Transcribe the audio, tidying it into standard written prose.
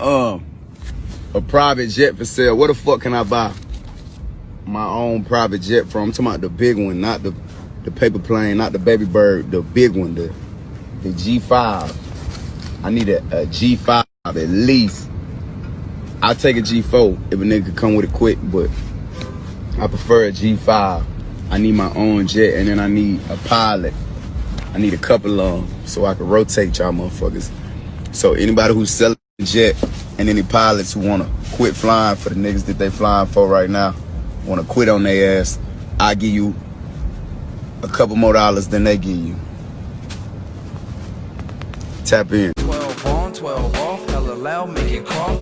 A private jet for sale. Where the fuck can I buy my own private jet from? I'm talking about the big one, not the paper plane, not the baby bird, the big one, the G5. I need a G5 at least. I'll take a G4 if a nigga could come with it quick, but I prefer a G5. I need my own jet, and then I need a pilot. I need a couple of them so I can rotate y'all motherfuckers. So anybody who's selling a jet and any pilots who want to quit flying for the niggas that they flying for right now, want to quit on their ass, I give you a couple more dollars than they give you. Tap in. 12 on, 12 off, hella loud, make it cough.